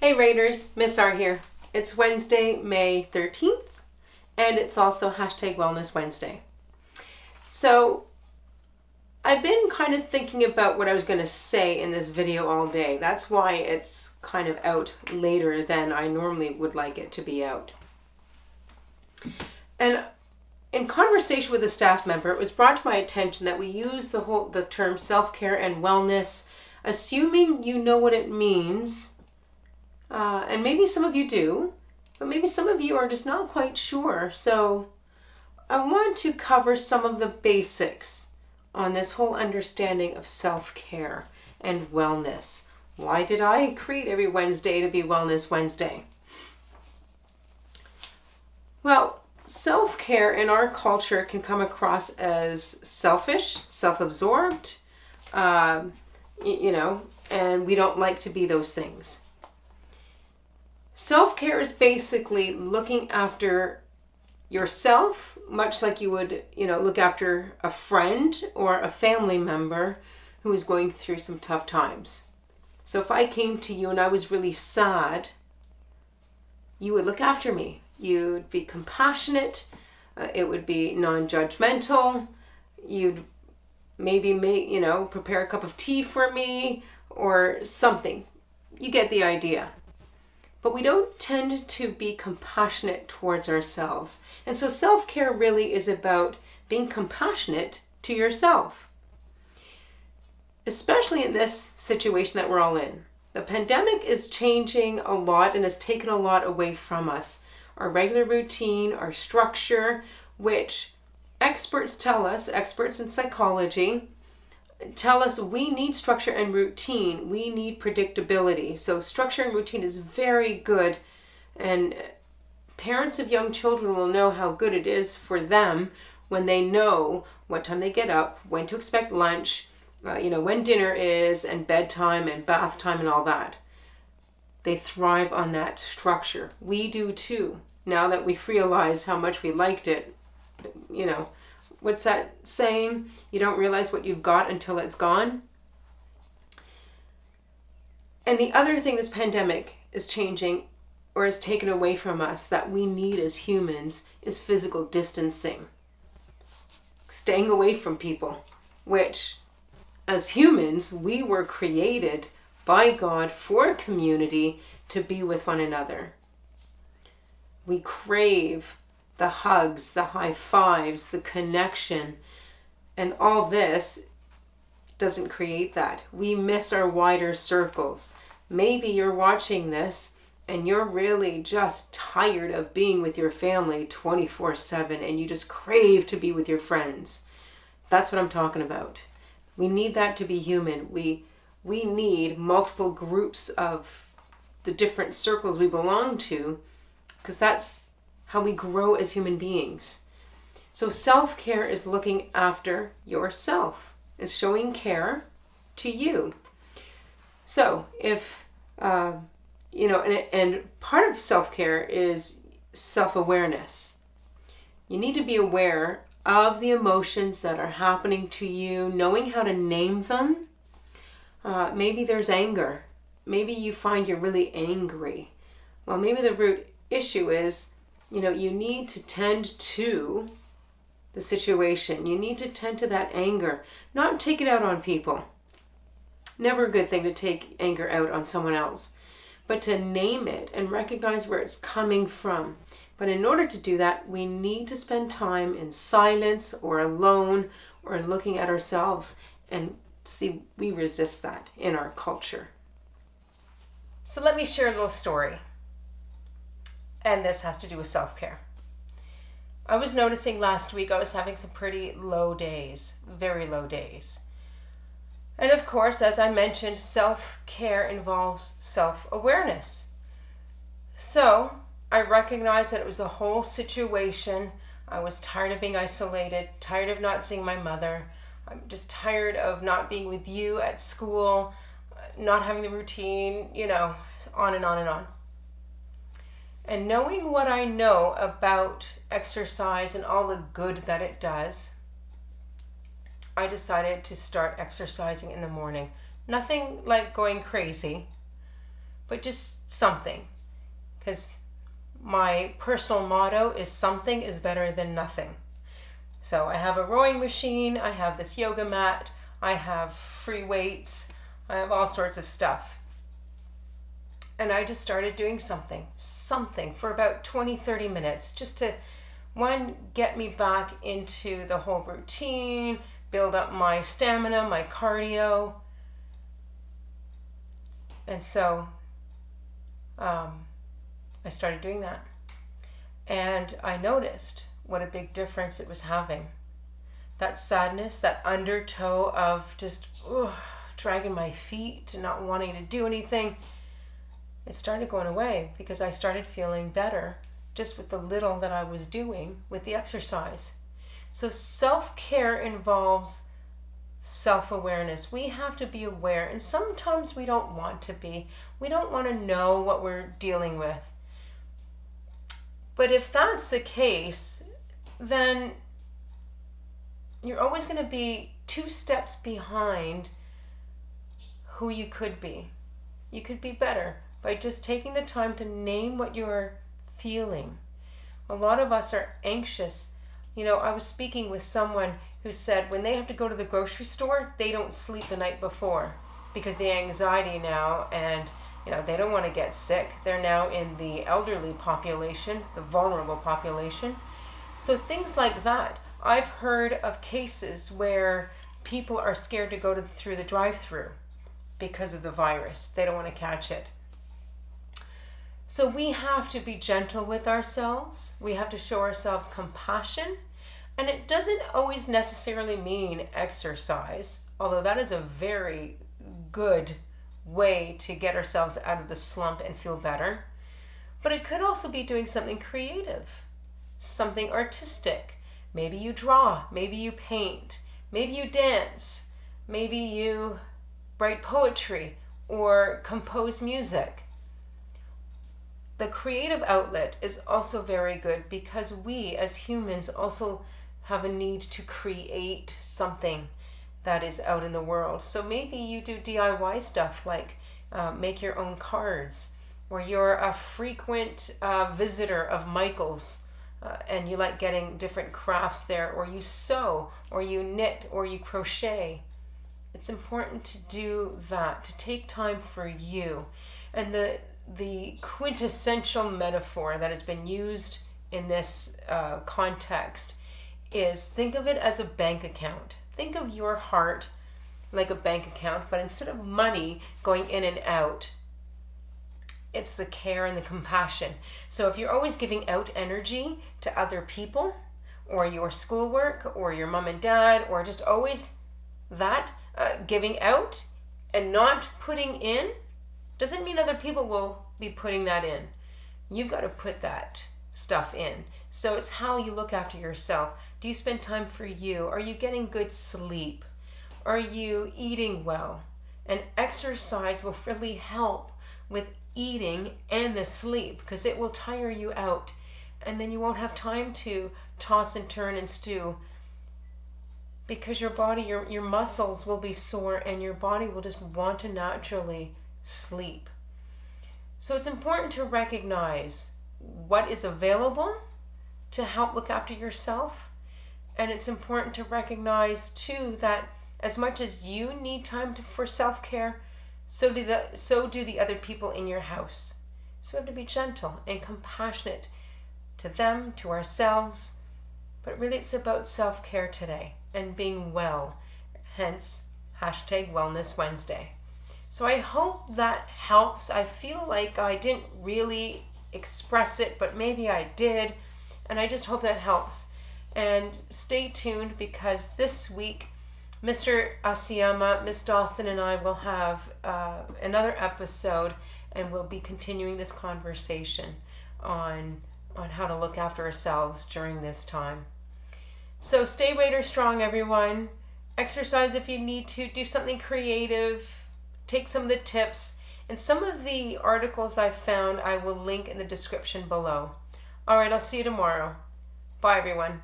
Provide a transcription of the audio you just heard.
Hey Raiders, Ms.R here. It's Wednesday, May 13th, and it's also hashtag Wellness Wednesday. So I've been kind of thinking about what I was going to say in this video all day. That's why it's kind of out later than I normally would like it to be out. And in conversation with a staff member, it was brought to my attention that we use the term self-care and wellness, assuming you know what it means. And maybe some of you do, but maybe some of you are just not quite sure. So I want to cover some of the basics on this whole understanding of self-care and wellness. Why did I create every Wednesday to be Wellness Wednesday? Well, self-care in our culture can come across as selfish, self-absorbed, and we don't like to be those things. Self-care is basically looking after yourself, much like you would, look after a friend or a family member who is going through some tough times. So if I came to you and I was really sad, you would look after me. You'd be compassionate. It would be non-judgmental. You'd maybe prepare a cup of tea for me or something. You get the idea. But we don't tend to be compassionate towards ourselves. And so self-care really is about being compassionate to yourself. Especially in this situation that we're all in. The pandemic is changing a lot and has taken a lot away from us. Our regular routine, our structure, which experts in psychology, tell us we need structure and routine. We need predictability. So structure and routine is very good. And parents of young children will know how good it is for them when they know what time they get up, when to expect lunch, when dinner is, and bedtime and bath time and all that. They thrive on that structure. We do too. Now that we realize how much we liked it, what's that saying? You don't realize what you've got until it's gone. And the other thing this pandemic is changing or has taken away from us that we need as humans is physical distancing. Staying away from people, which as humans, we were created by God for community to be with one another. We crave the hugs, the high fives, the connection, and all this doesn't create that. We miss our wider circles. Maybe you're watching this and you're really just tired of being with your family 24/7 and you just crave to be with your friends. That's what I'm talking about. We need that to be human. We need multiple groups of the different circles we belong to, because that's how we grow as human beings. So self-care is looking after yourself. It's showing care to you. So if, and part of self-care is self-awareness. You need to be aware of the emotions that are happening to you, knowing how to name them. Maybe there's anger. Maybe you find you're really angry. Well, maybe the root issue is, you need to tend to the situation. You need to tend to that anger, not take it out on people. Never a good thing to take anger out on someone else, but to name it and recognize where it's coming from. But in order to do that, we need to spend time in silence or alone or looking at ourselves, and see, we resist that in our culture. So let me share a little story. And this has to do with self-care. I was noticing last week I was having some pretty low days, very low days. And of course, as I mentioned, self-care involves self-awareness. So I recognized that it was a whole situation. I was tired of being isolated, tired of not seeing my mother. I'm just tired of not being with you at school, not having the routine, on and on and on. And knowing what I know about exercise and all the good that it does, I decided to start exercising in the morning. Nothing like going crazy, but just something. Because my personal motto is something is better than nothing. So I have a rowing machine, I have this yoga mat, I have free weights, I have all sorts of stuff. And I just started doing something for about 20-30 minutes, just to, one, get me back into the whole routine, build up my stamina, my cardio. And so I started doing that. And I noticed what a big difference it was having. That sadness, that undertow of just dragging my feet and not wanting to do anything, it started going away because I started feeling better just with the little that I was doing with the exercise. So self-care involves self-awareness. We have to be aware, and sometimes we don't want to be. We don't want to know what we're dealing with. But if that's the case, then you're always going to be 2 steps behind who you could be. You could be better by just taking the time to name what you're feeling. A lot of us are anxious. You know, I was speaking with someone who said when they have to go to the grocery store, they don't sleep the night before because the anxiety now, and they don't want to get sick. They're now in the elderly population, the vulnerable population. So things like that. I've heard of cases where people are scared to go through the drive-through because of the virus. They don't want to catch it. So we have to be gentle with ourselves. We have to show ourselves compassion. And it doesn't always necessarily mean exercise, although that is a very good way to get ourselves out of the slump and feel better. But it could also be doing something creative, something artistic. Maybe you draw, maybe you paint, maybe you dance, maybe you write poetry or compose music. The creative outlet is also very good because we as humans also have a need to create something that is out in the world. So maybe you do DIY stuff like make your own cards, or you're a frequent visitor of Michael's and you like getting different crafts there, or you sew, or you knit, or you crochet. It's important to do that, to take time for you. And the quintessential metaphor that has been used in this context is, think of it as a bank account. Think of your heart like a bank account, but instead of money going in and out, it's the care and the compassion. So if you're always giving out energy to other people, or your schoolwork, or your mom and dad, or just always that, giving out and not putting in, doesn't mean other people will be putting that in. You've got to put that stuff in. So it's how you look after yourself. Do you spend time for you? Are you getting good sleep? Are you eating well? And exercise will really help with eating and the sleep, because it will tire you out, and then you won't have time to toss and turn and stew, because your body, your muscles will be sore, and your body will just want to naturally sleep. So it's important to recognize what is available to help look after yourself. And it's important to recognize too that as much as you need time for self-care, so do the other people in your house. So we have to be gentle and compassionate to them, to ourselves. But really it's about self-care today and being well. Hence, #Wellness Wednesday. So I hope that helps. I feel like I didn't really express it, but maybe I did. And I just hope that helps. And stay tuned, because this week, Mr. Asiyama, Miss Dawson, and I will have another episode, and we'll be continuing this conversation on how to look after ourselves during this time. So stay Raider strong, everyone. Exercise if you need to. Do something creative. Take some of the tips. And some of the articles I found, I will link in the description below. All right, I'll see you tomorrow. Bye, everyone.